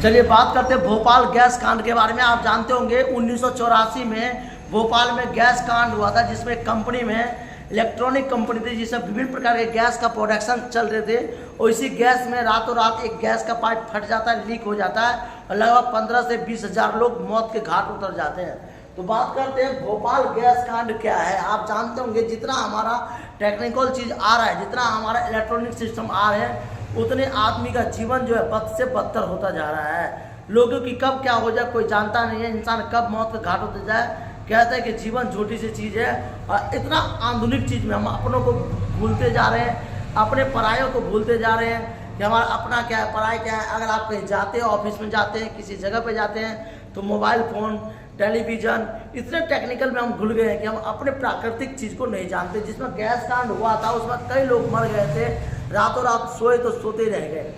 चलिए बात करते हैं भोपाल गैस कांड के बारे में। आप जानते होंगे 1984 में भोपाल में गैस कांड हुआ था, जिसमें कंपनी में इलेक्ट्रॉनिक कंपनी थी जिसमें विभिन्न प्रकार के गैस का प्रोडक्शन चल रहे थे, और इसी गैस में रातों रात एक गैस का पाइप फट जाता है, लीक हो जाता है और लगभग 15 से 20 हज़ार लोग मौत के घाट उतर जाते हैं। तो बात करते हैं भोपाल गैस कांड क्या है। आप जानते होंगे जितना हमारा टेक्निकल चीज़ आ रहा है, जितना हमारा इलेक्ट्रॉनिक सिस्टम आ रहे हैं, उतने आदमी का जीवन जो है बद से बदतर होता जा रहा है। लोगों की कब क्या हो जाए कोई जानता नहीं है, इंसान कब मौत के घाट होते जाए। कहते हैं कि जीवन छोटी सी चीज़ है, और इतना आधुनिक चीज़ में हम अपनों को भूलते जा रहे हैं, अपने परायों को भूलते जा रहे हैं कि हमारा अपना क्या है, पराई क्या है। अगर आप कहीं जाते हैं, ऑफिस में जाते हैं, किसी जगह पे जाते हैं, तो मोबाइल फ़ोन, टेलीविज़न, इतने टेक्निकल में हम भूल गए हैं कि हम अपने प्राकृतिक चीज़ को नहीं जानते। जिसमें गैस कांड हुआ था उसमें कई लोग मर गए थे, रातों रात सोए तो सोते रह गए।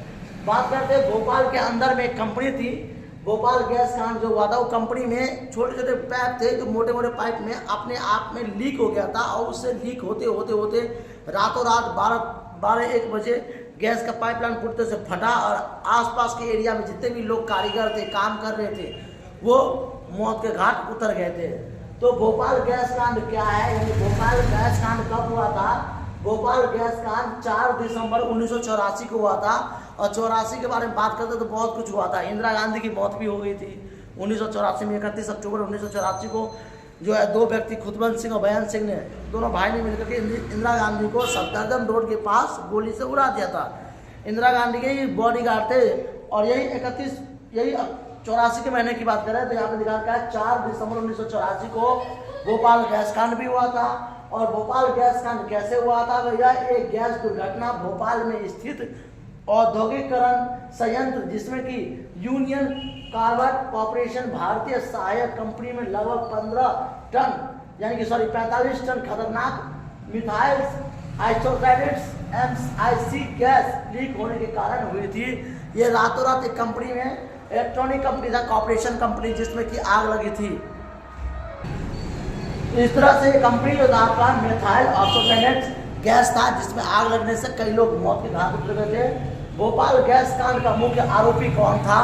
बात करते हैं भोपाल के अंदर में एक कंपनी थी, भोपाल गैस कांड जो हुआ था, वो कंपनी में छोटे छोटे पाइप थे जो मोटे मोटे पाइप में अपने आप में लीक हो गया था, और उससे लीक होते होते होते रातों रात 12-1 बजे गैस का पाइपलाइन फूटने से फटा, और आसपास के एरिया में जितने भी लोग कारीगर थे, काम कर रहे थे, वो मौत के घाट उतर गए थे। तो भोपाल गैस कांड क्या है, यानी भोपाल गैस कांड कब हुआ था? भोपाल गैस कांड 4 दिसंबर 1984 को हुआ था, और 84 के बारे में बात करते तो बहुत कुछ हुआ था। इंदिरा गांधी की मौत भी हो गई थी 1984 में। 31 अक्टूबर 1984 को जो है 2 व्यक्ति, खुतवंत सिंह और बयान सिंह ने, दोनों भाई ने मिलकर के इंदिरा गांधी को सफदरजंग रोड के पास गोली से उड़ा दिया था। इंदिरा गांधी के ही बॉडीगार्ड थे, और यही 84 के महीने की बात कर रहे हैं, तो यहाँ पे दिखा रखा है 4 दिसंबर 1984 को भोपाल गैस कांड भी हुआ था। और भोपाल गैस कांड कैसे हुआ था? तो यह एक गैस दुर्घटना भोपाल में स्थित औद्योगिकरण संयंत्र, जिसमें कि यूनियन कार्बाइड कॉर्पोरेशन भारतीय सहायक कंपनी में लगभग 45 टन खतरनाक methyl isocyanates MIC gas leak होने के कारण हुई थी। ये रातों रात एक कंपनी में, इलेक्ट्रॉनिक कंपनी था, कॉर्पोरेशन कंपनी, जिसमें कि आग लगी थी। इस तरह से कंपनी जो था मिथाइल आइसोसाइनेट्स गैस था, जिसमें आग लगने से कई लोग मौत के घाट उतर गए थे। भोपाल गैस कांड का मुख्य आरोपी कौन था?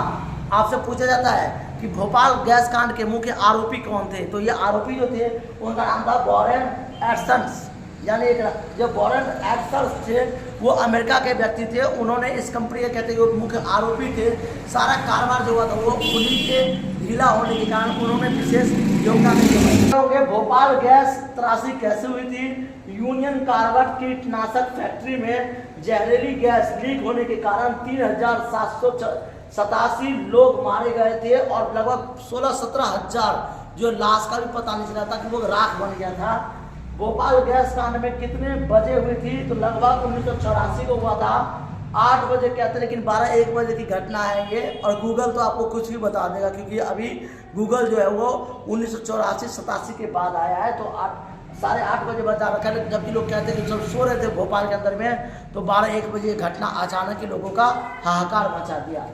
आपसे पूछा जाता है कि भोपाल गैस कांड के मुख्य आरोपी कौन थे, तो ये आरोपी जो थे उनका नाम था वॉरेन एडसन्स। यानी जो वॉरेन एडसन्स थे वो अमेरिका के व्यक्ति थे। उन्होंने इस कंपनी के कहते हुए मुख्य आरोपी थे। सारा कारोबार जो हुआ था वो उन्हीं के ढीला होने के कारण उन्होंने विशेष योगदान दिया। भोपाल गैस त्रासदी कैसे हुई थी? यूनियन कार्बाइड कीटनाशक फैक्ट्री में जहरीली गैस लीक होने के कारण 3787 लोग मारे गए थे, और लगभग 16-17 हज़ार जो लाश का भी पता नहीं चला था कि वो राख बन गया था। भोपाल गैस कांड में कितने बजे हुई थी? तो लगभग 1984 को हुआ था, 8 बजे कहते, लेकिन 12-1 बजे की घटना है ये। और गूगल तो आपको कुछ भी बता देगा, क्योंकि अभी गूगल जो है वो 1984-87 के बाद आया है। तो 8-8:30 बजे बता रखा है, जबकि लोग कहते हैं कि जब सो रहे थे भोपाल के अंदर में, तो 12-1 बजे ये घटना अचानक ही लोगों का हाहाकार मचा दिया।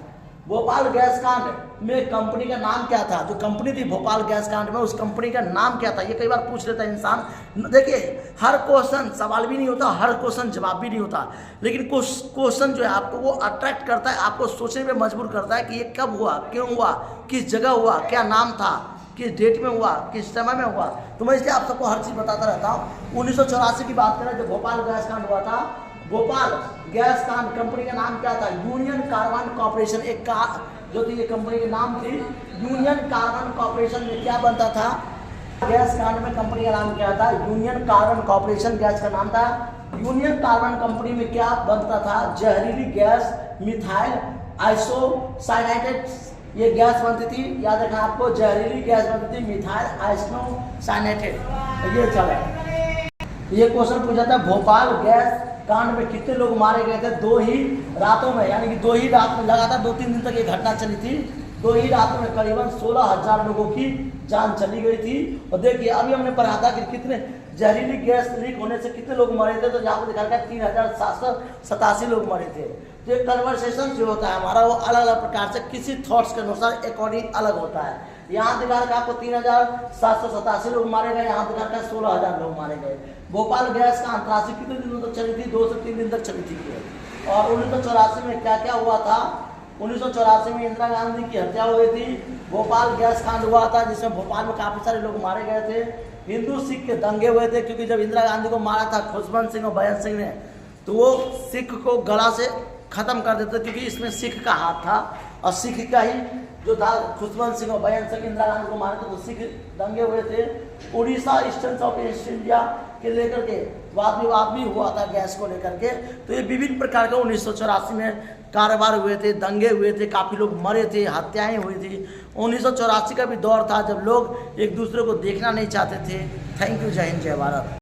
भोपाल गैस कांड में कंपनी का नाम क्या था? जो कंपनी थी भोपाल गैस कांड में, उस कंपनी का नाम क्या था? ये कई बार पूछ लेता है इंसान। देखिए, हर क्वेश्चन सवाल भी नहीं होता, हर क्वेश्चन जवाब भी नहीं होता, लेकिन क्वेश्चन जो है आपको वो अट्रैक्ट करता है, आपको सोचने में मजबूर करता है कि ये कब हुआ, क्यों हुआ, किस जगह हुआ, क्या नाम था, किस डेट में हुआ, किस समय में हुआ। तो मैं इसलिए आप सबको हर चीज़ बताता रहता हूँ। 1984 की बात करें, जो भोपाल गैस कांड हुआ था, भोपाल गैस कांड कंपनी का नाम क्या था? Union carbide corporation. एक जो थी ये कंपनी के नाम थी यूनियन कार्बाइड कॉर्पोरेशन। में क्या बनता था? गैस कांड में कंपनी का नाम क्या था? यूनियन कार्बाइड कॉर्पोरेशन गैस का नाम था। यूनियन कार्बाइड कंपनी में क्या बनता था? जहरीली गैस मिथाइल आइसोसाइनेट्स ये गैस बनती थी। याद रखना आपको, जहरीली गैस बनती थी मिथाइल आइसोसाइनेटेड। ये चला, ये क्वेश्चन पूछा था भोपाल गैस कांड में कितने लोग मारे गए थे 2 ही रातों में, यानी कि 2 ही रात में, लगातार 2-3 दिन तक ये घटना चली थी। 2 ही रातों में करीबन 16,000 लोगों की जान चली गई थी। और देखिए, अभी हमने पढ़ा था कि कितने जहरीली गैस लीक होने से कितने लोग मरे थे, तो यहाँ पर दिखा गया 3787 लोग मरे थे। तो ये कन्वर्सेशन जो होता है हमारा, वो अलग अलग प्रकार से किसी थॉट्स के अनुसार अकॉर्डिंग अलग होता है। यहाँ दिखा रखा आपको 3787 लोग मारे गए, यहाँ दिखा रखा 16,000 लोग मारे गए। भोपाल गैस का त्रासदी कितने दिनों तक चली थी? 2 से 3 दिन तक चली थी। और 1984 में क्या क्या हुआ था 1984 में इंदिरा गांधी की हत्या हुई थी। भोपाल गैस कांड हुआ था जिसमें भोपाल में काफ़ी सारे लोग मारे गए थे। हिंदू सिख के दंगे हुए थे, क्योंकि जब इंदिरा गांधी को मारा था खुशवंत सिंह और बयान सिंह ने, तो वो सिख को गला से ख़त्म कर देते, क्योंकि इसमें सिख का हाथ था। और सिख का ही जो था खुशवंत सिंह और बयान सिंह इंदिरा गांधी को मारे थे, तो सिख दंगे हुए थे। Orissa eastern of east India के लेकर के वाद विवाद भी हुआ था गैस को लेकर के। तो ये विभिन्न प्रकार के 1984 में कारोबार हुए थे, दंगे हुए थे, काफ़ी लोग मरे थे, हत्याएं हुई थी। 1984 का भी दौर था जब लोग एक दूसरे को देखना नहीं चाहते थे। Thank you. जय हिंद, जय भारत।